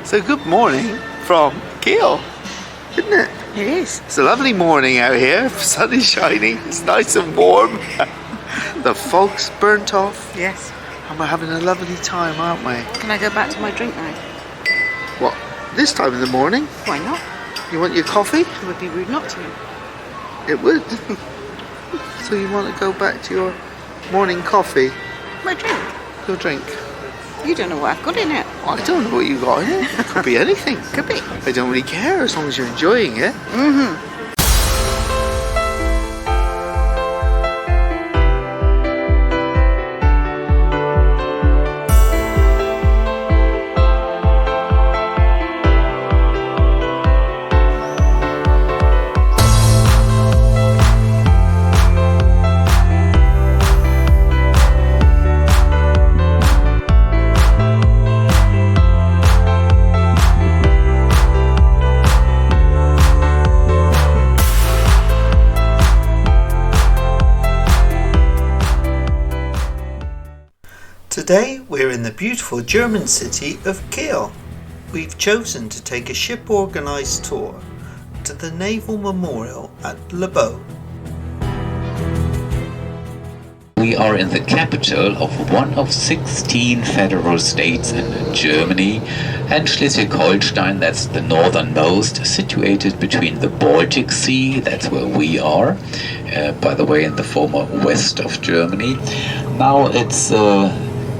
So good morning from Kiel, isn't it? It is. It's a lovely morning out here. The sun is shining. It's nice and warm. The fog's burnt off. Yes. And we're having a lovely time, aren't we? Can I go back to my drink now? What? This time in the morning? Why not? You want your coffee? It would be rude not to. It would. So you want to go back to your morning coffee? My drink. Your drink? You don't know what I've got in it. I don't know what you got in it. It could be anything. Could be. I don't really care as long as you're enjoying it. Mm-hmm. Today we're in the beautiful German city of Kiel. We've chosen to take a ship organised tour to the Naval Memorial at Le Beau. We are in the capital of one of 16 federal states in Germany, and Schleswig-Holstein, that's the northernmost, situated between the Baltic Sea, that's where we are, by the way, in the former west of Germany. Now it's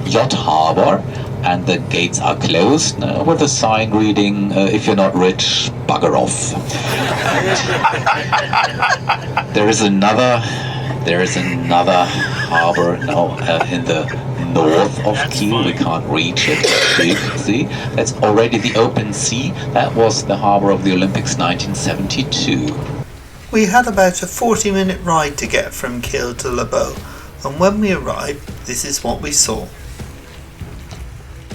yacht harbor, and the gates are closed with a sign reading, if you're not rich, bugger off. There is another harbor now in the north of Kiel. We can't reach it. See, that's already the open sea. That was the harbor of the Olympics 1972. We had about a 40-minute ride to get from Kiel to Le Beau, and when we arrived, this is what we saw.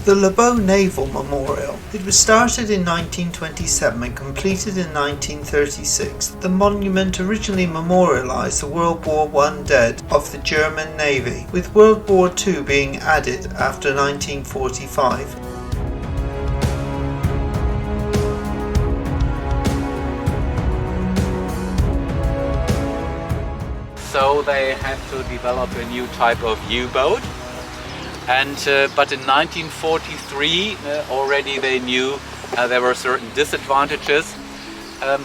The Le Beau Naval Memorial. It was started in 1927 and completed in 1936. The monument originally memorialised the World War I dead of the German Navy, with World War II being added after 1945. So they had to develop a new type of U-boat. And but in 1943 already they knew there were certain disadvantages.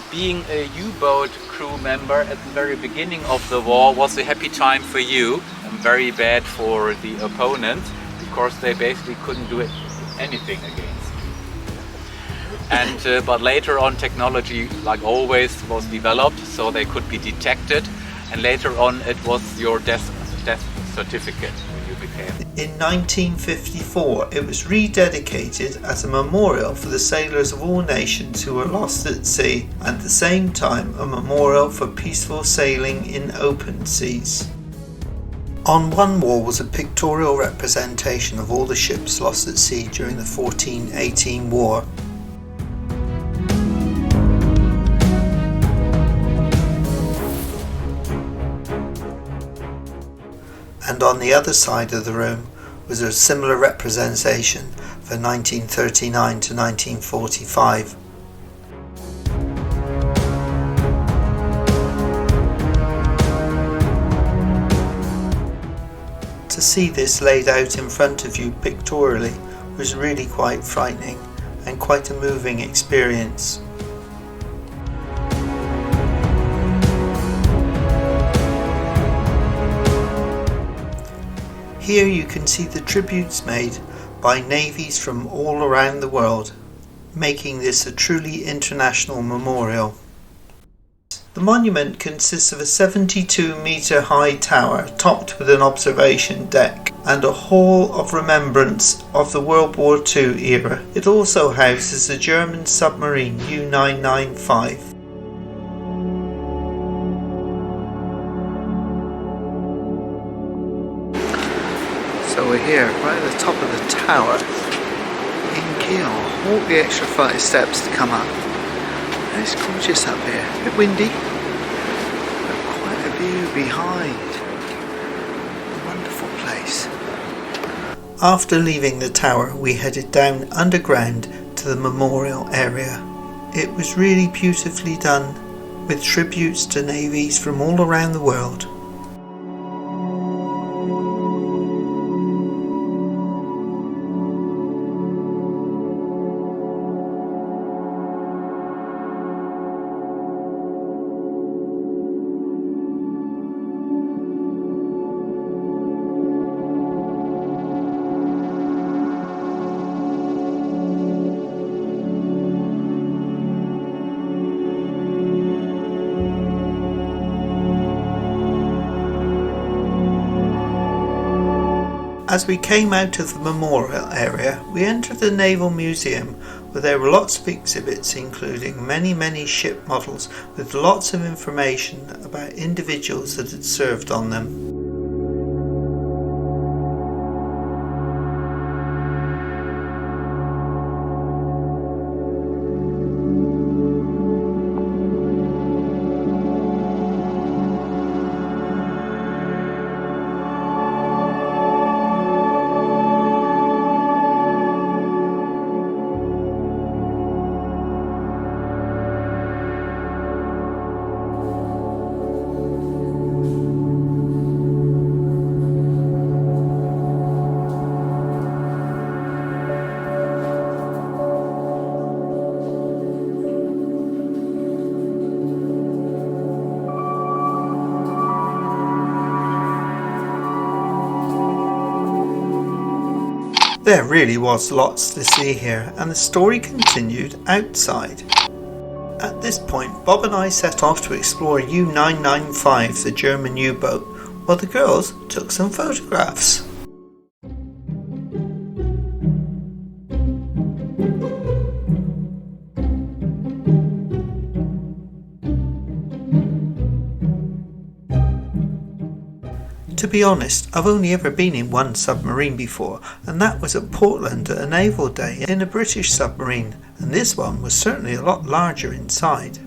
Being a U-boat crew member at the very beginning of the war was a happy time for you and very bad for the opponent, because they basically couldn't do anything against you. And but later on technology, like always, was developed, so they could be detected, and later on it was your death certificate. In 1954, it was rededicated as a memorial for the sailors of all nations who were lost at sea, and at the same time a memorial for peaceful sailing in open seas. On one wall was a pictorial representation of all the ships lost at sea during the 1418 war. And on the other side of the room was a similar representation for 1939 to 1945. To see this laid out in front of you pictorially was really quite frightening and quite a moving experience. Here you can see the tributes made by navies from all around the world, making this a truly international memorial. The monument consists of a 72-metre high tower topped with an observation deck and a hall of remembrance of the World War II era. It also houses a German submarine U-995. So we're here, right at the top of the tower in Kiel. Walk the extra flight of steps to come up. And it's gorgeous up here. A bit windy, but quite a view behind. A wonderful place. After leaving the tower, we headed down underground to to the memorial area. It was really beautifully done, with tributes to navies from all around the world. As we came out of the memorial area, we entered the Naval Museum, where there were lots of exhibits including many ship models with lots of information about individuals that had served on them. There really was lots to see here, and the story continued outside. At this point, Bob and I set off to explore U-995, the German U-boat, while the girls took some photographs. To be honest, I've only ever been in one submarine before, and that was at Portland at a naval day in a British submarine, and this one was certainly a lot larger inside.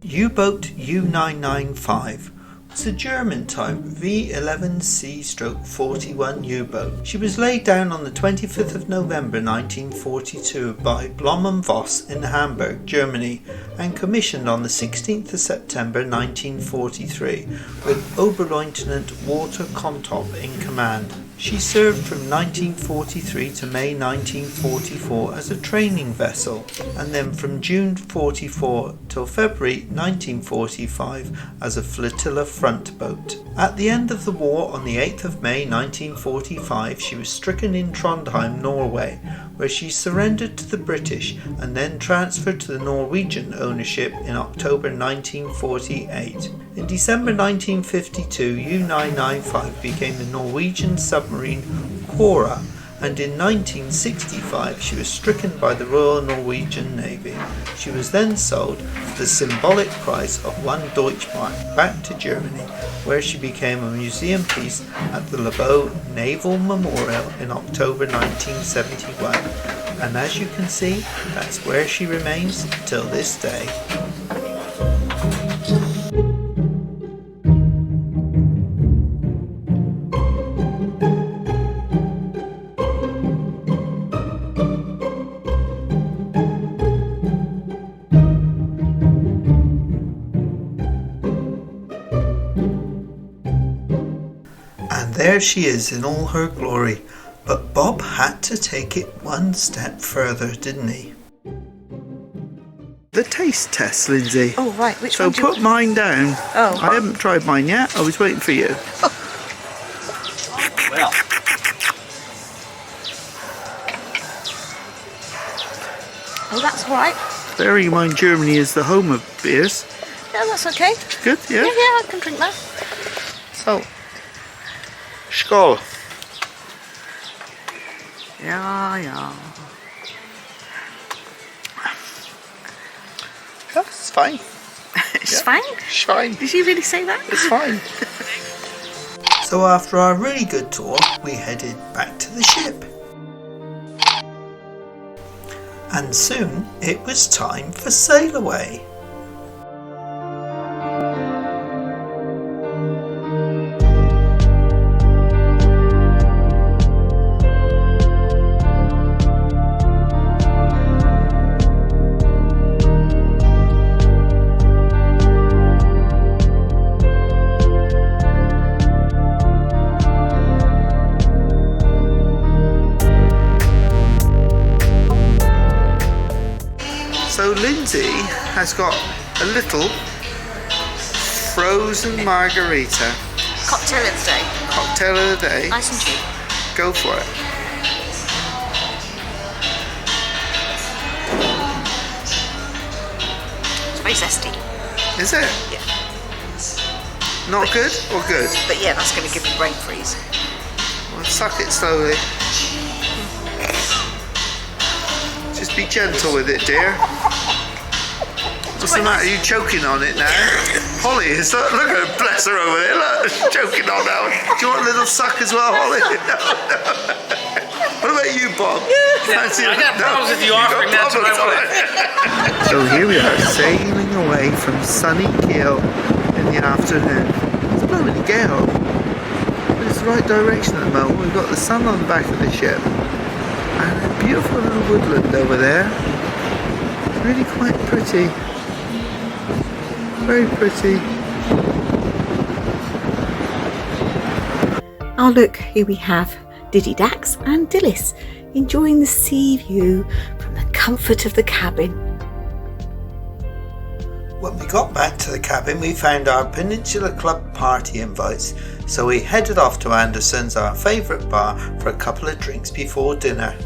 U-boat U-995 was a German type V11C/41 U-boat. She was laid down on the 25th of November 1942 by Blohm & Voss in Hamburg, Germany, and commissioned on the 16th of September 1943 with Oberleutnant Walter Kontop in command. She served from 1943 to May 1944 as a training vessel, and then from June 44 till February 1945 as a flotilla front boat. At the end of the war on the 8th of May 1945, she was stricken in Trondheim, Norway, where she surrendered to the British and then transferred to the Norwegian ownership in October 1948. In December 1952, U-995 became the Norwegian submarine Aurora, and in 1965 she was stricken by the Royal Norwegian Navy. She was then sold for the symbolic price of 1 Deutschmark back to Germany, where she became a museum piece at the Lebow Naval Memorial in October 1971. And as you can see, that's where she remains till this day. There she is in all her glory, but Bob had to take it one step further, didn't he? The taste test, Lindsay. Oh, right, which so one do you put mine down. Oh. I haven't tried mine yet, I was waiting for you. Well. Oh, that's all right. Bearing in mind Germany is the home of beers. Yeah, that's okay. Good, yeah? Yeah, I can drink that. So, Skål. Yeah. That's fine. It's fine? It's fine. Did you really say that? It's fine. So after our really good tour, we headed back to the ship. And soon it was time for sail away. So Lindsey has got a little frozen margarita. Cocktail of the day. Cocktail of the day. Nice and cheap. Go for it. It's very zesty. Is it? Yeah. Not good or good? But yeah, that's going to give me brain freeze. Well, suck it slowly. Just be gentle with it, dear. What's the matter? Are you choking on it now? Holly, is that, look at her, bless her over there. Look, she's choking on that one. Do you want a little suck as well, Holly? No. What about you, Bob? Fancy I got problems with you offering that to my wife. So here we are, sailing away from sunny Kiel in the afternoon. It's blowing a gale, but it's the right direction at the moment. We've got the sun on the back of the ship and a beautiful little woodland over there. It's really quite pretty. Very pretty. Oh look, here we have Diddy Dax and Dillis enjoying the sea view from the comfort of the cabin. When we got back to the cabin, we found our Peninsula Club party invites, so we headed off to Anderson's, our favourite bar, for a couple of drinks before dinner.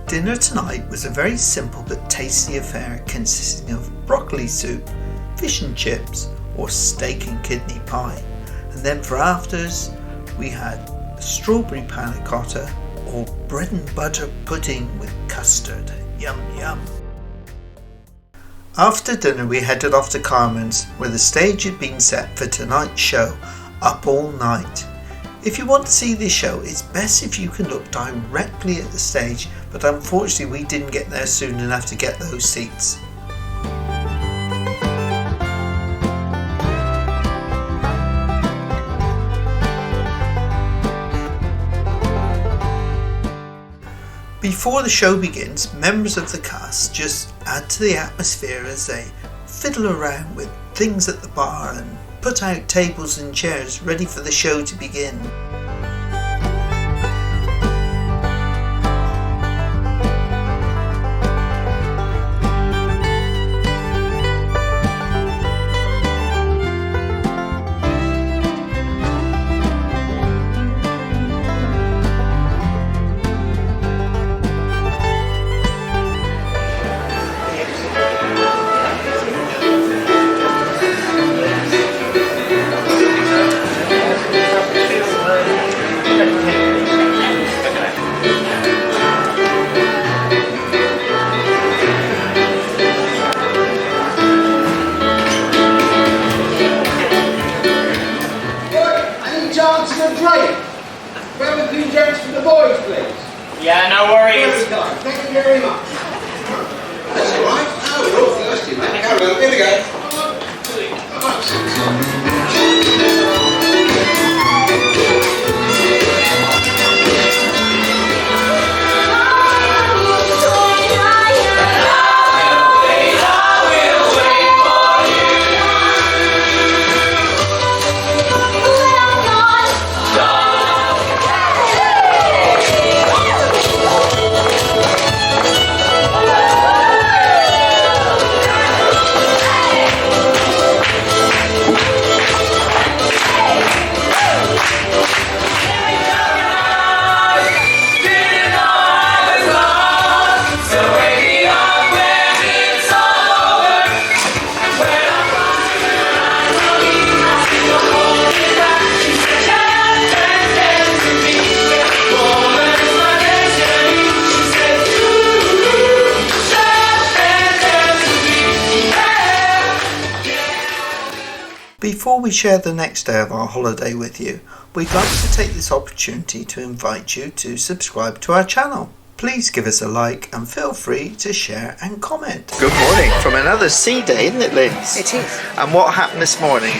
Dinner tonight was a very simple but tasty affair consisting of broccoli soup, fish and chips, or steak and kidney pie. And then for afters, we had strawberry panna cotta or bread and butter pudding with custard. Yum yum. After dinner we headed off to Carmen's, where the stage had been set for tonight's show, Up All Night. If you want to see this show, it's best if you can look directly at the stage, but unfortunately we didn't get there soon enough to get those seats. Before the show begins, members of the cast just add to the atmosphere as they fiddle around with things at the bar and put out tables and chairs ready for the show to begin. Yeah, no worries. Thank you very much. That's all right. No, we're all thirsty, man. Carry on. Here we go. Before we share the next day of our holiday with you, we'd like to take this opportunity to invite you to subscribe to our channel. Please give us a like and feel free to share and comment. Good morning from another sea day, isn't it, Linz? It is. And what happened this morning?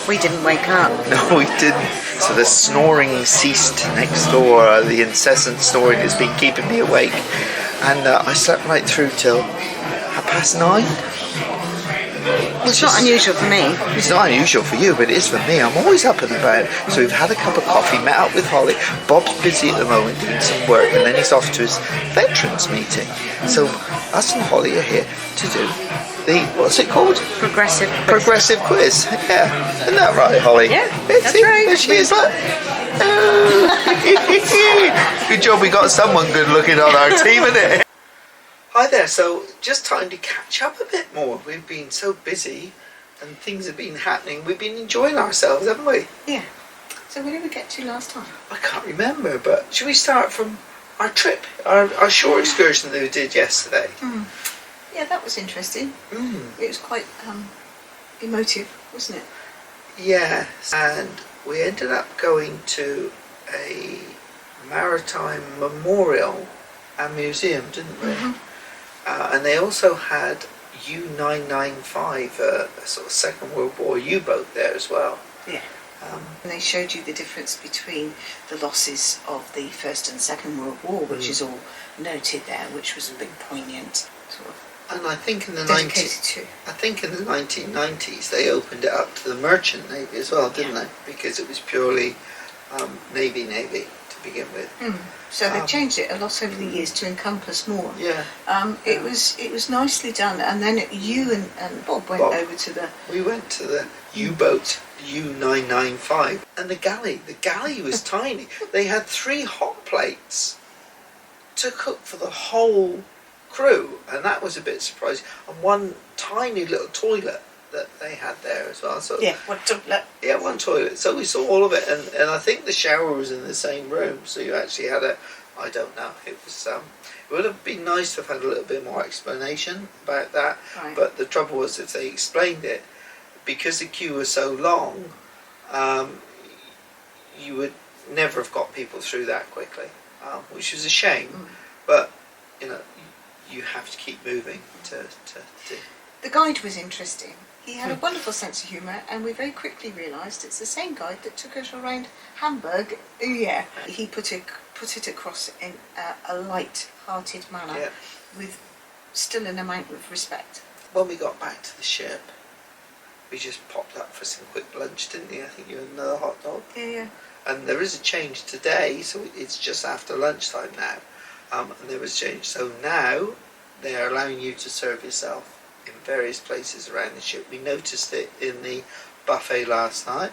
We didn't wake up. No, we didn't. So the snoring ceased next door. The incessant snoring has been keeping me awake. And I slept right through till 9:30. Well, it's not unusual for me. It's not unusual for you, but it is for me. I'm always up and about. So we've had a cup of coffee, met up with Holly. Bob's busy at the moment doing some work, and then he's off to his veterans meeting. So us and Holly are here to do the, what's it called? Progressive. Progressive quiz. Yeah. Isn't that right, Holly? Yeah, It's that's it. right. There she is, look. Good job we got someone good looking on our team, isn't it? Hi there, so just time to catch up a bit more. We've been so busy and things have been happening. We've been enjoying ourselves, haven't we? Yeah. So where did we get to last time? I can't remember, but should we start from our trip, our shore excursion that we did yesterday? Yeah, that was interesting. It was quite emotive, wasn't it? Yes, and we ended up going to a maritime memorial and museum, didn't we? And they also had U-995, a sort of Second World War U-boat there as well. Yeah. And they showed you the difference between the losses of the First and Second World War, which is all noted there, which was a big poignant sort of. And I think in the dedicated to. I think in the 1990s they opened it up to the merchant navy as well, didn't they? Because it was purely navy to begin with. So they've changed it a lot over the years to encompass more. Yeah. It was nicely done, and then you and Bob went over to the. We went to the U-boat U-995 and the galley. The galley was tiny. They had 3 hot plates to cook for the whole crew, and that was a bit surprising. And one tiny little toilet that they had there as well. So Yeah, one toilet. yeah, one toilet. So we saw all of it, and I think the shower was in the same room. So you actually had a, I don't know. It was it would have been nice to have had a little bit more explanation about that. Right. But the trouble was, if they explained it, because the queue was so long, you would never have got people through that quickly, which was a shame. But you know, you have to keep moving to. The guide was interesting. He had a wonderful sense of humour, and we very quickly realised it's the same guide that took us around Hamburg. Yeah, he put it across in a light-hearted manner, with still an amount of respect. When we got back to the ship, we just popped up for some quick lunch, didn't we? I think you had another hot dog. Yeah. And there is a change today, so it's just after lunchtime now. And there was a change. So now they are allowing you to serve yourself in various places around the ship. We noticed it in the buffet last night.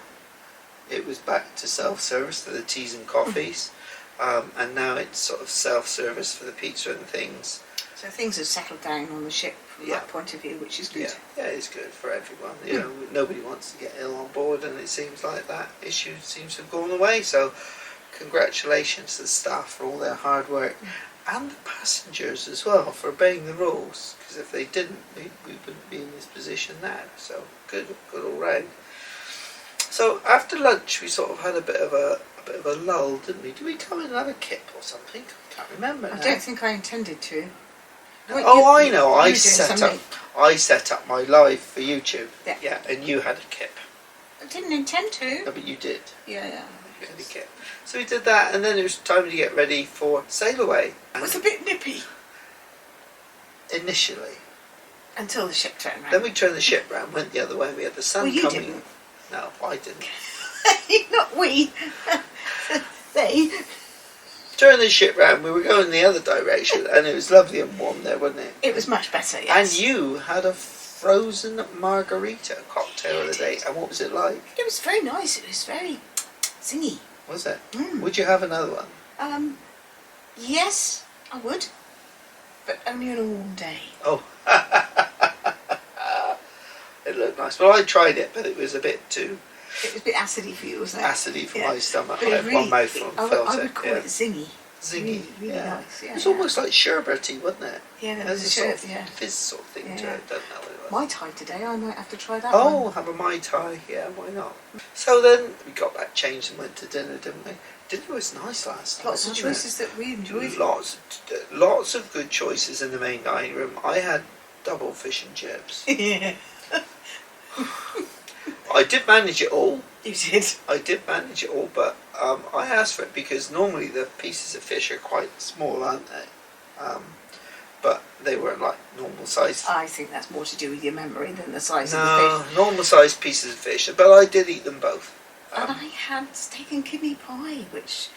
It was back to self-service for the teas and coffees. And now it's sort of self-service for the pizza and things. So things have settled down on the ship from that point of view, which is good. Yeah, it's good for everyone. You know, nobody wants to get ill on board, and it seems like that issue seems to have gone away. So, congratulations to the staff for all their hard work, and the passengers as well for obeying the rules. Because if they didn't, we wouldn't be in this position now. So good all round. So after lunch, we sort of had a bit of a lull, didn't we? Did we come in and have a kip or something? I can't remember. I don't think I intended to. I know. I you set up my live for YouTube. Yeah. And you had a kip. I didn't intend to. No, but you did. Yeah. You had a kip. So we did that, and then it was time to get ready for sail away. It was a bit nippy. Initially. Until the ship turned round. Then we turned the ship round, went the other way. We had the sun you coming. Didn't. No, I didn't. Not we. They. Turned the ship round, we were going the other direction, and it was lovely and warm there, wasn't it? It was much better, yes. And you had a frozen margarita cocktail of the day, and what was it like? It was very nice. It was very zingy. Was it? Would you have another one? Yes, I would, but only on a warm day. Oh, it looked nice. Well, I tried it, but it was a bit too. It was a bit acidy for you, wasn't it? Acidy for my stomach. But I had one mouthful and felt I it. would call it zingy. Zingy, really nice. Yeah, it was almost like sherbety, wasn't it? Yeah, there There's was a a sort of sherbet, fizz sort of thing to it. Don't know what it was. Mai Tai today, I might have to try that Oh, one. have a Mai Tai, yeah, why not? So then we got back changed and went to dinner, didn't we? Dinner was nice last night. Lots of choices that we enjoyed. Lots of good choices in the main dining room. I had double fish and chips. Yeah. I did manage it all. You did. I did manage it all, but I asked for it because normally the pieces of fish are quite small, aren't they? but they were like normal sized. I think that's more to do with your memory than the size of the fish. Normal sized pieces of fish, but I did eat them both. And I had steak and kidney pie, which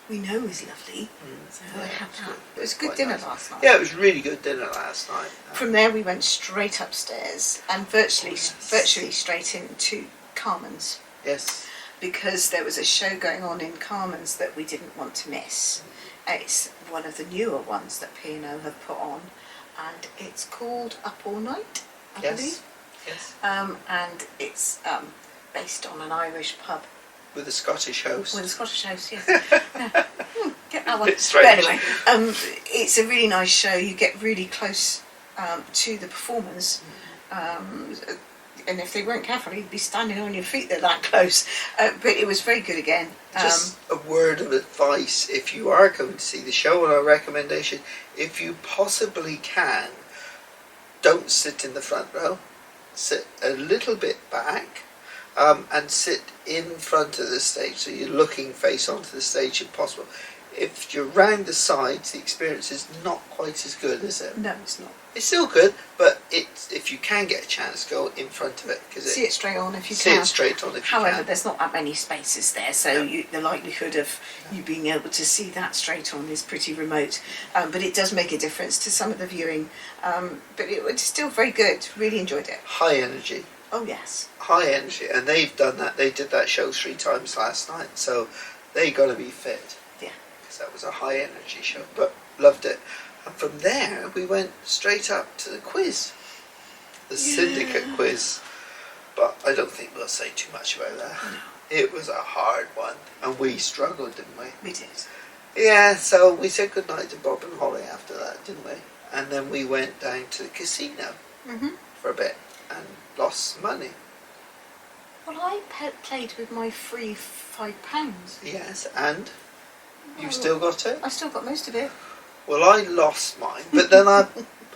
we know is lovely. So I had that. It was a good dinner last night. Yeah, it was really good dinner last night. From there we went straight upstairs and virtually straight into Carmen's. Yes. Because there was a show going on in Carmen's that we didn't want to miss. It's one of the newer ones that P&O have put on, and it's called Up All Night, I believe. Yes. And it's based on an Irish pub. With a Scottish host. With a Scottish host, yes. Get that one. Bit strange. But anyway, it's a really nice show. You get really close to the performers. And if they weren't careful, you'd be standing on your feet. They're that close. But it was very good again. Just a word of advice: if you are going to see the show, and our recommendation, if you possibly can, don't sit in the front row. Sit a little bit back, and sit in front of the stage, so you're looking face onto the stage if possible. If you're round the sides, the experience is not quite as good, is it? No, it's not. It's still good, but if you can get a chance, go in front of it. See it straight on if you can. See it straight on if you can. However, there's not that many spaces there, so the likelihood of you being able to see that straight on is pretty remote. But it does make a difference to some of the viewing. But it was still very good. Really enjoyed it. High energy. Oh yes. High energy, and they've done that. They did that show 3 times last night, so they got to be fit. Yeah. Because that was a high energy show, but loved it. And from there, we went straight up to the quiz, the syndicate quiz. But I don't think we'll say too much about that. No. It was a hard one, and we struggled, didn't we? We did. Yeah, so we said goodnight to Bob and Holly after that, didn't we? And then we went down to the casino for a bit and lost some money. Well, I played with my free £5. Yes, and you've still got it? I still got most of it. Well, I lost mine, but then I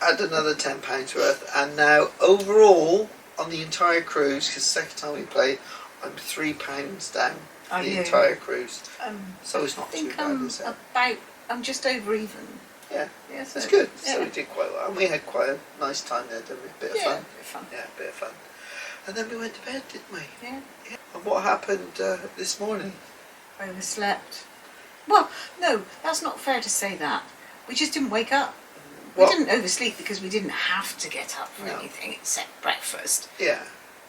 had another £10 worth, and now overall on the entire cruise, because the second time we played, I'm £3 down the entire cruise. So it's not too bad, is it? I'm just over even. Yeah, so it's good. Yeah. So we did quite well, and we had quite a nice time there, didn't we? A bit of fun. A bit of fun. Yeah, a bit of fun. And then we went to bed, didn't we? Yeah. And what happened this morning? Overslept. Well, no, that's not fair to say that. We just didn't wake up. Well, we didn't oversleep because we didn't have to get up for anything except breakfast. Yeah.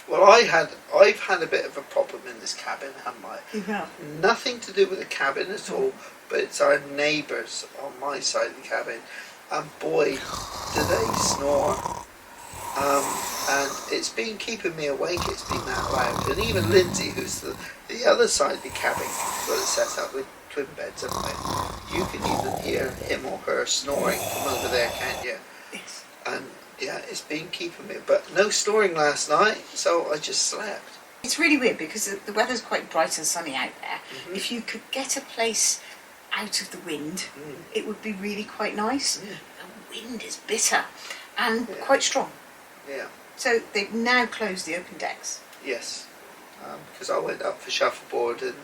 Well, I've had a bit of a problem in this cabin, haven't I? You have. Nothing to do with the cabin at all, but it's our neighbours on my side of the cabin, and boy, do they snore. And it's been keeping me awake. It's been that loud, and even Lindsey, who's the other side of the cabin, got it set up with twin beds, haven't they? You can even hear him or her snoring from over there, can't you? Yes. And yeah, it's been keeping me, but no snoring last night, so I just slept. It's really weird because the weather's quite bright and sunny out there. If you could get a place out of the wind, it would be really quite nice. The wind is bitter and quite strong. Yeah. So they've now closed the open decks. Yes. Because I went up for shuffleboard and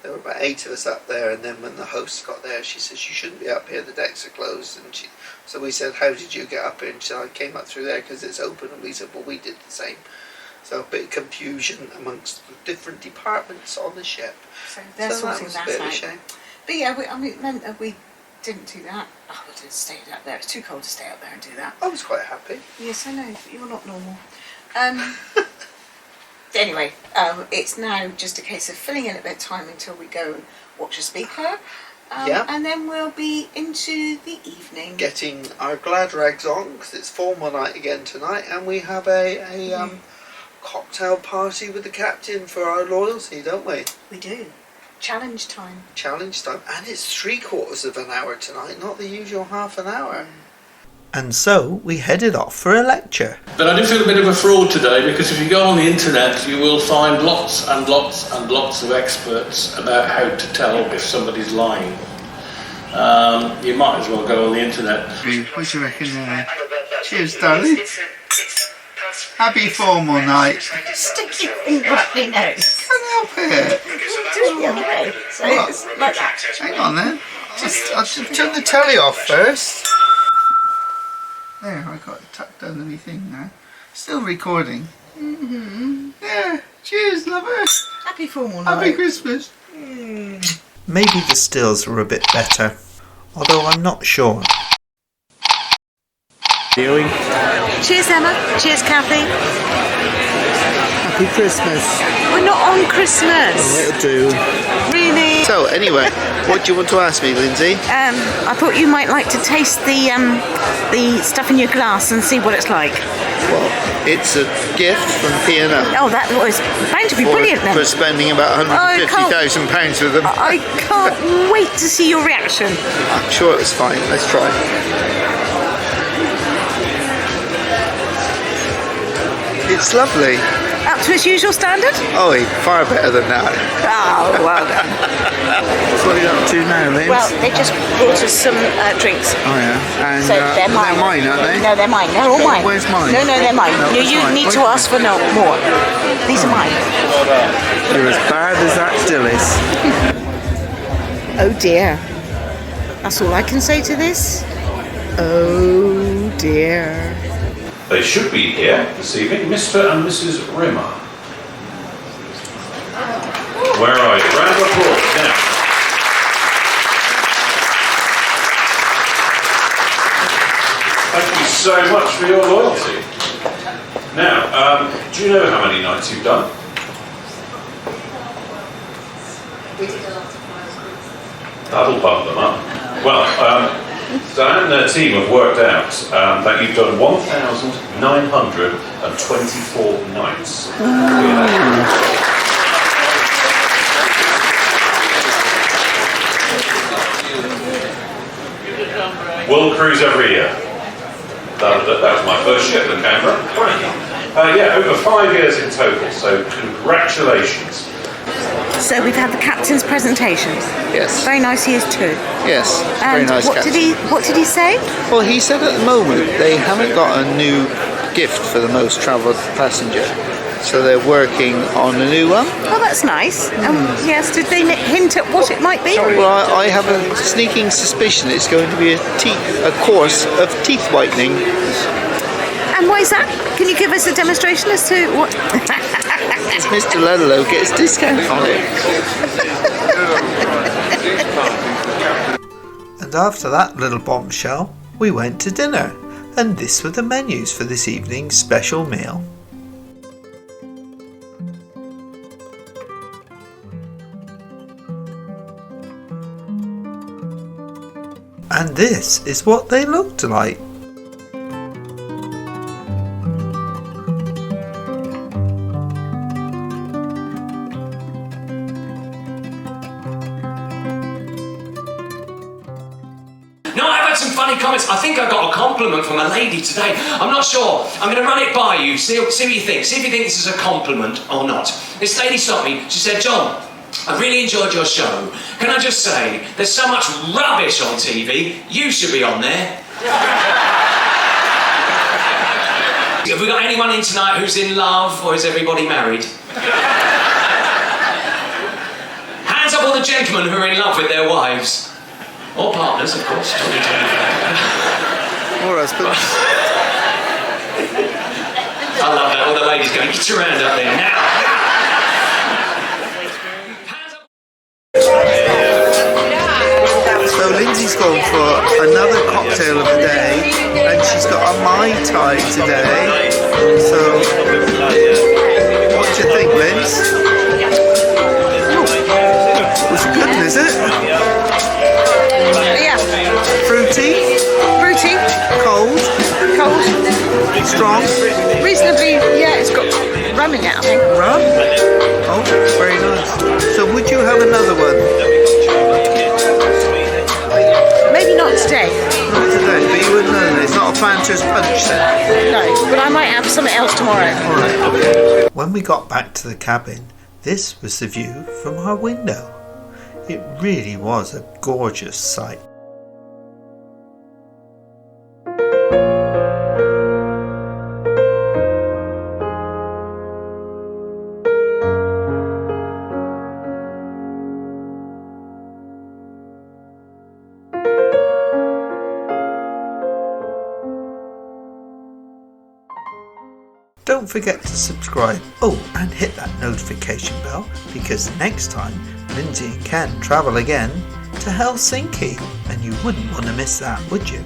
there were about 8 of us up there, and then when the host got there, she said, "You shouldn't be up here, the decks are closed." And so we said, "How did you get up here?" And she said, "I came up through there because it's open." And we said, "Well, we did the same." So a bit of confusion amongst the different departments on the ship. So they're sorting that that was a bit out. of a shame. But yeah, it meant that we didn't do that. Oh, we didn't stay up there. It's too cold to stay up there and do that. I was quite happy. Yes, I know, but you're not normal. Anyway, it's now just a case of filling in a bit of time until we go and watch a speaker. And then we'll be into the evening. Getting our glad rags on, because it's formal night again tonight, and we have a cocktail party with the captain for our loyalty, don't we? We do. Challenge time. Challenge time. And it's 3/4 of an hour tonight, not the usual half an hour. And so we headed off for a lecture. But I do feel a bit of a fraud today, because if you go on the internet you will find lots and lots and lots of experts about how to tell if somebody's lying. You might as well go on the internet. What do you reckon? Cheers, darling. Happy formal night. Stick your finger up your nose. Can't help it. Do it the other way. So it's like that. Hang on then. I'll just turn the telly off first. There, I got it tucked under my thing now. Still recording. Yeah, cheers, lover. Happy formal night. Happy Christmas. Maybe the stills were a bit better, although I'm not sure. Cheers, Emma. Cheers, Kathy. Happy Christmas. We're not on Christmas. It'll do. Really? So, anyway, what do you want to ask me, Lindsay? I thought you might like to taste the stuff in your glass and see what it's like. Well, it's a gift from P&O. Oh, that was bound to be brilliant then. For spending about £150,000 with them. I can't wait to see your reaction. I'm sure it was fine. Let's try. It's lovely. Up to its usual standard? Oh, far better than that. Oh, well done. What are you up to now, Liz? Well, they just brought us some drinks. Oh, yeah. And So they're mine. They're mine, aren't they? No, they're mine. They're all mine. Where's mine? No, they're mine. No, you mine. need to ask for no more. These are mine. You're as bad as that Dillis. Oh dear. That's all I can say to this. Oh dear. They should be here this evening, Mr. and Mrs. Rimmer. Where are you? Round of applause now. Thank you so much for your loyalty. Now, do you know how many nights you've done? We did a lot of miles. That'll bump them up. Well, Diane and her team have worked out that you've done 1,924 nights. World cruise every year. That was my first ship, the Canberra. Yeah, over 5 years in total, so congratulations. So we've had the captain's presentation. Yes. Very nice he is too. Yes, And very nice what captain. did he say? Well, he said at the moment they haven't got a new gift for the most travelled passenger, so they're working on a new one. Oh, that's nice. Yes, did they hint at what it might be? Well, I have a sneaking suspicion it's going to be a course of teeth whitening. And why is that? Can you give us a demonstration as to what? Mr. Ludlow gets discount on it. And after that little bombshell, we went to dinner, and this were the menus for this evening's special meal. And this is what they looked like. Comments. I think I got a compliment from a lady today. I'm not sure. I'm going to run it by you. See what you think. See if you think this is a compliment or not. This lady stopped me. She said, "John, I really enjoyed your show. Can I just say, there's so much rubbish on TV. You should be on there." Have we got anyone in tonight who's in love, or is everybody married? Hands up all the gentlemen who are in love with their wives. Or partners, of course. Or husbands. I love that. All the ladies going, get your hand up there now. So Lindsay's gone for another cocktail of the day, and she's got a Mai Tai today. So, what do you think, Linz? Was it good, is it? Yeah. Fruity? Fruity. Cold? Cold. Strong? Reasonably, yeah, it's got rum in it, I think. Rum? Oh, very nice. So would you have another one? Maybe not today. Not today, but you wouldn't know. It's not a Fanta's punch then? No, but I might have something else tomorrow. Alright, okay. When we got back to the cabin, this was the view from our window. It really was a gorgeous sight. don't forget to subscribe. Oh, and hit that notification bell, because next time Lindsey and Ken travel again to Helsinki, and you wouldn't want to miss that, would you?